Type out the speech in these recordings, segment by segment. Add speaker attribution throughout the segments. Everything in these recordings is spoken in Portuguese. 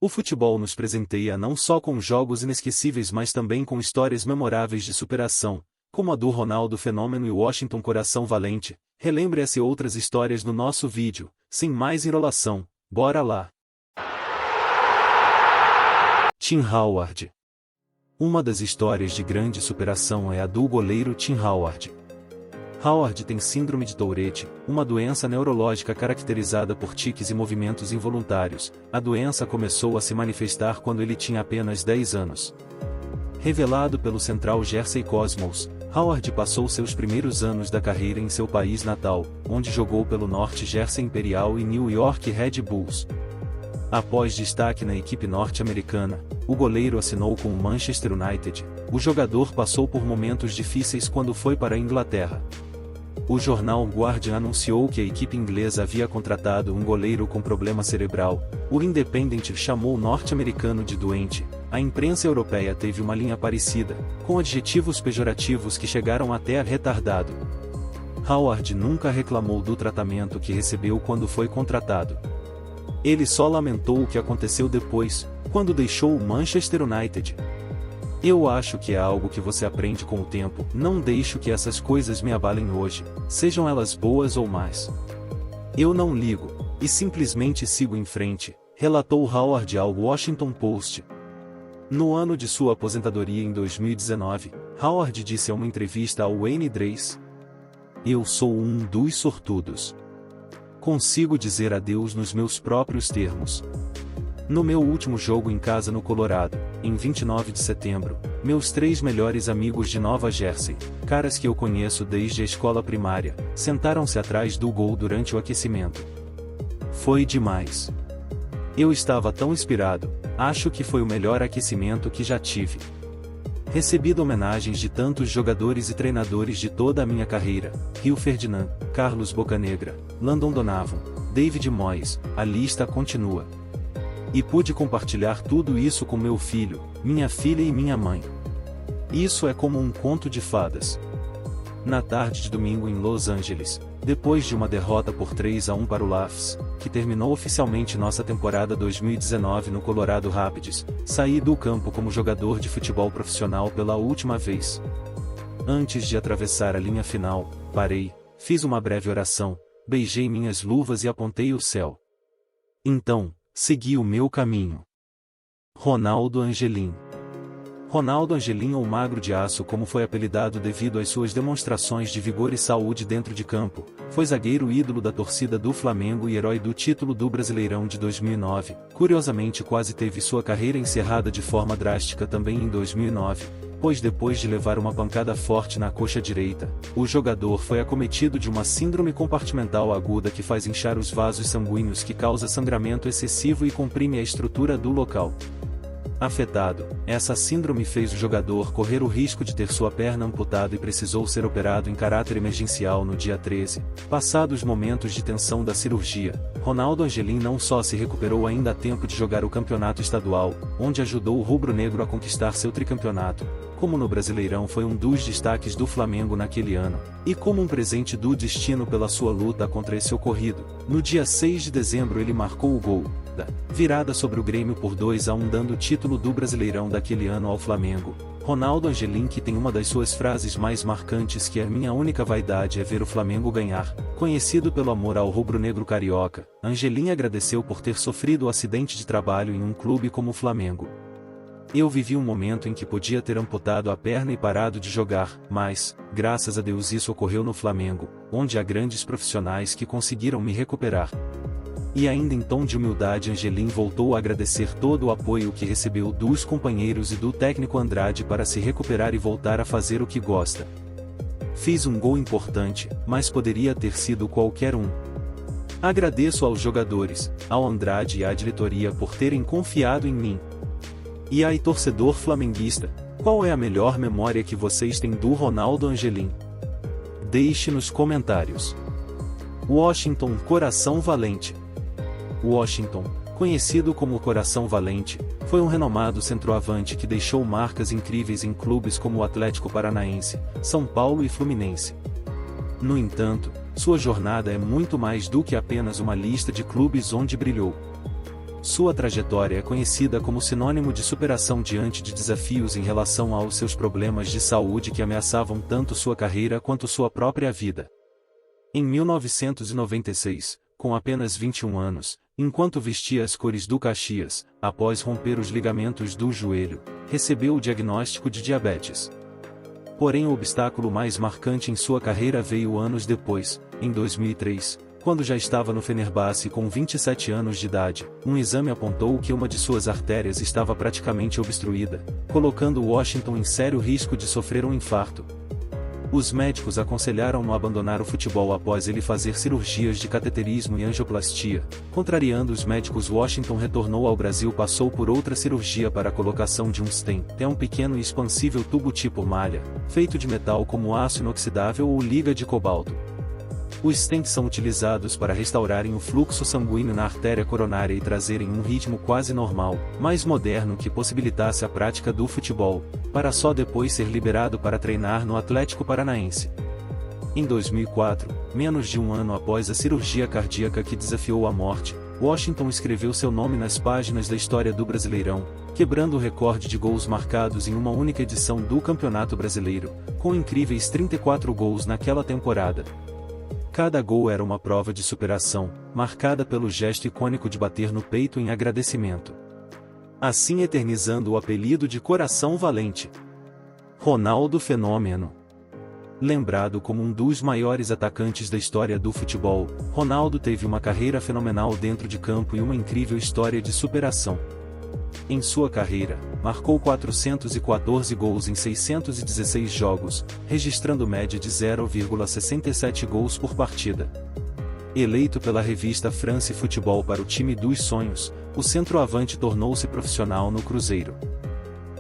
Speaker 1: O futebol nos presenteia não só com jogos inesquecíveis mas também com histórias memoráveis de superação, como a do Ronaldo Fenômeno e o Washington Coração Valente. Relembre essa e outras histórias no nosso vídeo. Sem mais enrolação, bora lá! Tim Howard. Uma das histórias de grande superação é a do goleiro Tim Howard. Howard tem síndrome de Tourette, uma doença neurológica caracterizada por tiques e movimentos involuntários. A doença começou a se manifestar quando ele tinha apenas 10 anos. Revelado pelo Central Jersey Cosmos, Howard passou seus primeiros anos da carreira em seu país natal, onde jogou pelo North Jersey Imperial e New York Red Bulls. Após destaque na equipe norte-americana, o goleiro assinou com o Manchester United. O jogador passou por momentos difíceis quando foi para a Inglaterra. O jornal Guardian anunciou que a equipe inglesa havia contratado um goleiro com problema cerebral. O Independent chamou o norte-americano de doente. A imprensa europeia teve uma linha parecida, com adjetivos pejorativos que chegaram até a retardado. Howard nunca reclamou do tratamento que recebeu quando foi contratado. Ele só lamentou o que aconteceu depois, quando deixou o Manchester United. Eu acho que é algo que você aprende com o tempo. Não deixo que essas coisas me abalem hoje, sejam elas boas ou más. Eu não ligo, e simplesmente sigo em frente, relatou Howard ao Washington Post. No ano de sua aposentadoria em 2019, Howard disse a uma entrevista ao Wayne Drace: "Eu sou um dos sortudos. Consigo dizer adeus nos meus próprios termos. No meu último jogo em casa no Colorado, em 29 de setembro, meus 3 melhores amigos de Nova Jersey, caras que eu conheço desde a escola primária, sentaram-se atrás do gol durante o aquecimento. Foi demais. Eu estava tão inspirado, acho que foi o melhor aquecimento que já tive. Recebi homenagens de tantos jogadores e treinadores de toda a minha carreira: Rio Ferdinand, Carlos Bocanegra, Landon Donovan, David Moyes, a lista continua. E pude compartilhar tudo isso com meu filho, minha filha e minha mãe. Isso é como um conto de fadas." Na tarde de domingo em Los Angeles, depois de uma derrota por 3-1 para o Lafs, que terminou oficialmente nossa temporada 2019 no Colorado Rapids, saí do campo como jogador de futebol profissional pela última vez. Antes de atravessar a linha final, parei, fiz uma breve oração, beijei minhas luvas e apontei o céu. Então, segui o meu caminho. Ronaldo Angelim. Ronaldo Angelim, ou Magro de Aço como foi apelidado devido às suas demonstrações de vigor e saúde dentro de campo, foi zagueiro ídolo da torcida do Flamengo e herói do título do Brasileirão de 2009. Curiosamente, quase teve sua carreira encerrada de forma drástica também em 2009, pois depois de levar uma pancada forte na coxa direita, o jogador foi acometido de uma síndrome compartimental aguda que faz inchar os vasos sanguíneos, que causa sangramento excessivo e comprime a estrutura do local. Afetado, essa síndrome fez o jogador correr o risco de ter sua perna amputada e precisou ser operado em caráter emergencial no dia 13. Passados os momentos de tensão da cirurgia, Ronaldo Angelim não só se recuperou ainda a tempo de jogar o campeonato estadual, onde ajudou o rubro-negro a conquistar seu tricampeonato, como no Brasileirão foi um dos destaques do Flamengo naquele ano, e como um presente do destino pela sua luta contra esse ocorrido. No dia 6 de dezembro ele marcou o gol da virada sobre o Grêmio por 2-1, dando o título do Brasileirão daquele ano ao Flamengo. Ronaldo Angelim, que tem uma das suas frases mais marcantes, que é: "Minha única vaidade é ver o Flamengo ganhar." Conhecido pelo amor ao rubro-negro carioca, Angelim agradeceu por ter sofrido o acidente de trabalho em um clube como o Flamengo. "Eu vivi um momento em que podia ter amputado a perna e parado de jogar, mas, graças a Deus, isso ocorreu no Flamengo, onde há grandes profissionais que conseguiram me recuperar." E ainda em tom de humildade, Angelim voltou a agradecer todo o apoio que recebeu dos companheiros e do técnico Andrade para se recuperar e voltar a fazer o que gosta. "Fiz um gol importante, mas poderia ter sido qualquer um. Agradeço aos jogadores, ao Andrade e à diretoria por terem confiado em mim." E aí, torcedor flamenguista, qual é a melhor memória que vocês têm do Ronaldo Angelim? Deixe nos comentários. Washington Coração Valente. Washington, conhecido como Coração Valente, foi um renomado centroavante que deixou marcas incríveis em clubes como o Atlético Paranaense, São Paulo e Fluminense. No entanto, sua jornada é muito mais do que apenas uma lista de clubes onde brilhou. Sua trajetória é conhecida como sinônimo de superação diante de desafios em relação aos seus problemas de saúde que ameaçavam tanto sua carreira quanto sua própria vida. Em 1996, com apenas 21 anos, enquanto vestia as cores do Caxias, após romper os ligamentos do joelho, recebeu o diagnóstico de diabetes. Porém, o obstáculo mais marcante em sua carreira veio anos depois, em 2003, quando já estava no Fenerbahçe com 27 anos de idade. Um exame apontou que uma de suas artérias estava praticamente obstruída, colocando o Washington em sério risco de sofrer um infarto. Os médicos aconselharam-no a abandonar o futebol após ele fazer cirurgias de cateterismo e angioplastia. Contrariando os médicos, Washington retornou ao Brasil e passou por outra cirurgia para a colocação de um stent. É um pequeno e expansível tubo tipo malha, feito de metal como aço inoxidável ou liga de cobalto. Os stents são utilizados para restaurarem o fluxo sanguíneo na artéria coronária e trazerem um ritmo quase normal, mais moderno que possibilitasse a prática do futebol, para só depois ser liberado para treinar no Atlético Paranaense. Em 2004, menos de um ano após a cirurgia cardíaca que desafiou a morte, Washington escreveu seu nome nas páginas da história do Brasileirão, quebrando o recorde de gols marcados em uma única edição do Campeonato Brasileiro, com incríveis 34 gols naquela temporada. Cada gol era uma prova de superação, marcada pelo gesto icônico de bater no peito em agradecimento. Assim eternizando o apelido de Coração Valente. Ronaldo Fenômeno. Lembrado como um dos maiores atacantes da história do futebol, Ronaldo teve uma carreira fenomenal dentro de campo e uma incrível história de superação. Em sua carreira, marcou 414 gols em 616 jogos, registrando média de 0,67 gols por partida. Eleito pela revista France Football para o time dos sonhos, o centroavante tornou-se profissional no Cruzeiro.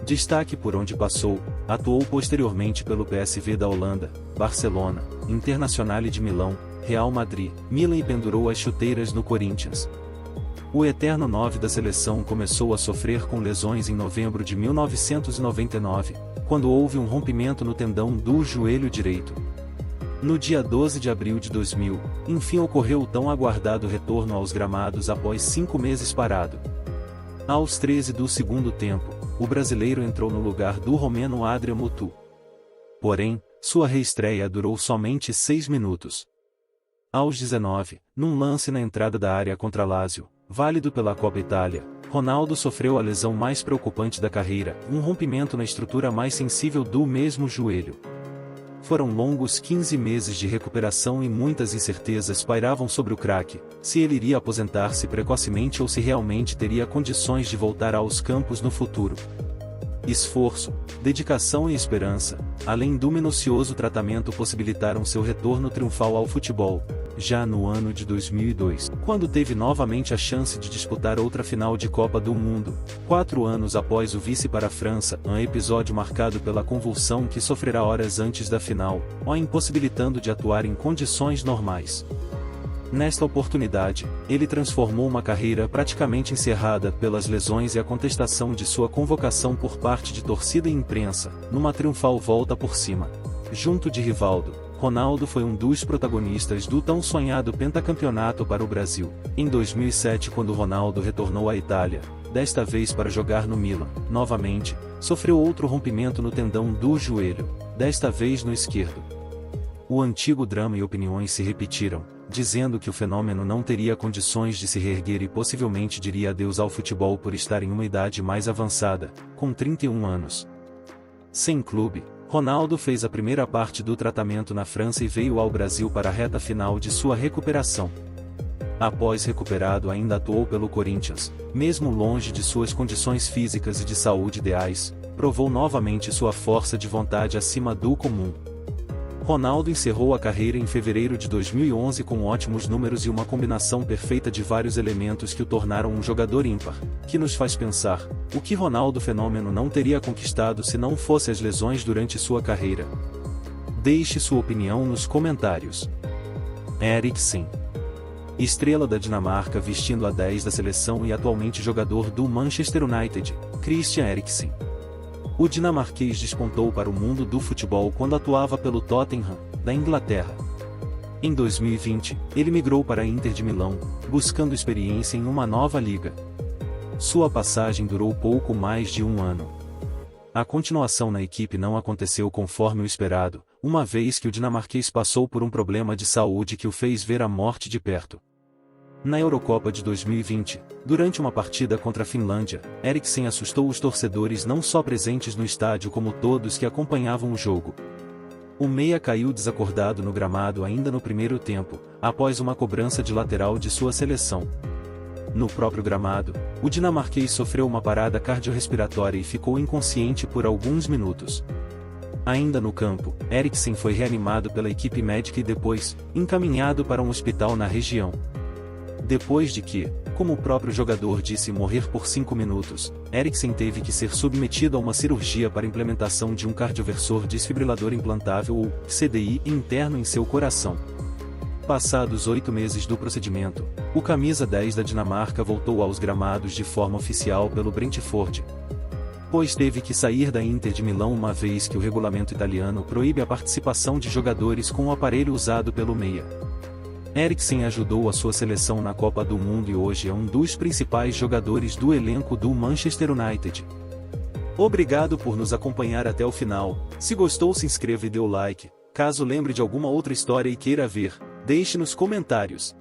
Speaker 1: Destaque por onde passou, atuou posteriormente pelo PSV da Holanda, Barcelona, Internazionale de Milão, Real Madrid, Milan e pendurou as chuteiras no Corinthians. O eterno 9 da seleção começou a sofrer com lesões em novembro de 1999, quando houve um rompimento no tendão do joelho direito. No dia 12 de abril de 2000, enfim ocorreu o tão aguardado retorno aos gramados após 5 meses parado. Aos 13 do segundo tempo, o brasileiro entrou no lugar do romeno Adrian Mutu. Porém, sua reestreia durou somente 6 minutos. Aos 19, num lance na entrada da área contra Lazio, válido pela Copa Itália, Ronaldo sofreu a lesão mais preocupante da carreira, um rompimento na estrutura mais sensível do mesmo joelho. Foram longos 15 meses de recuperação e muitas incertezas pairavam sobre o craque, se ele iria aposentar-se precocemente ou se realmente teria condições de voltar aos campos no futuro. Esforço, dedicação e esperança, além do minucioso tratamento, possibilitaram seu retorno triunfal ao futebol, já no ano de 2002, quando teve novamente a chance de disputar outra final de Copa do Mundo, 4 anos após o vice para a França, um episódio marcado pela convulsão que sofrerá horas antes da final, o impossibilitando de atuar em condições normais. Nesta oportunidade, ele transformou uma carreira praticamente encerrada pelas lesões e a contestação de sua convocação por parte de torcida e imprensa, numa triunfal volta por cima. Junto de Rivaldo, Ronaldo foi um dos protagonistas do tão sonhado pentacampeonato para o Brasil. Em 2007, quando Ronaldo retornou à Itália, desta vez para jogar no Milan, novamente, sofreu outro rompimento no tendão do joelho, desta vez no esquerdo. O antigo drama e opiniões se repetiram, dizendo que o fenômeno não teria condições de se reerguer e possivelmente diria adeus ao futebol por estar em uma idade mais avançada, com 31 anos. Sem clube, Ronaldo fez a primeira parte do tratamento na França e veio ao Brasil para a reta final de sua recuperação. Após recuperado, ainda atuou pelo Corinthians, mesmo longe de suas condições físicas e de saúde ideais, provou novamente sua força de vontade acima do comum. Ronaldo encerrou a carreira em fevereiro de 2011 com ótimos números e uma combinação perfeita de vários elementos que o tornaram um jogador ímpar, que nos faz pensar, o que Ronaldo Fenômeno não teria conquistado se não fosse as lesões durante sua carreira? Deixe sua opinião nos comentários. Eriksen. Estrela da Dinamarca vestindo a 10 da seleção e atualmente jogador do Manchester United, Christian Eriksen. O dinamarquês despontou para o mundo do futebol quando atuava pelo Tottenham, da Inglaterra. Em 2020, ele migrou para a Inter de Milão, buscando experiência em uma nova liga. Sua passagem durou pouco mais de um ano. A continuação na equipe não aconteceu conforme o esperado, uma vez que o dinamarquês passou por um problema de saúde que o fez ver a morte de perto. Na Eurocopa de 2020, durante uma partida contra a Finlândia, Eriksen assustou os torcedores não só presentes no estádio como todos que acompanhavam o jogo. O meia caiu desacordado no gramado ainda no primeiro tempo, após uma cobrança de lateral de sua seleção. No próprio gramado, o dinamarquês sofreu uma parada cardiorrespiratória e ficou inconsciente por alguns minutos. Ainda no campo, Eriksen foi reanimado pela equipe médica e depois, encaminhado para um hospital na região. Depois de que, como o próprio jogador disse, morrer por 5 minutos, Eriksen teve que ser submetido a uma cirurgia para implementação de um cardioversor desfibrilador implantável ou CDI interno em seu coração. Passados 8 meses do procedimento, o camisa 10 da Dinamarca voltou aos gramados de forma oficial pelo Brentford, pois teve que sair da Inter de Milão uma vez que o regulamento italiano proíbe a participação de jogadores com o aparelho usado pelo meia. Eriksen ajudou a sua seleção na Copa do Mundo e hoje é um dos principais jogadores do elenco do Manchester United. Obrigado por nos acompanhar até o final. Se gostou, se inscreva e dê o like. Caso lembre de alguma outra história e queira ver, deixe nos comentários.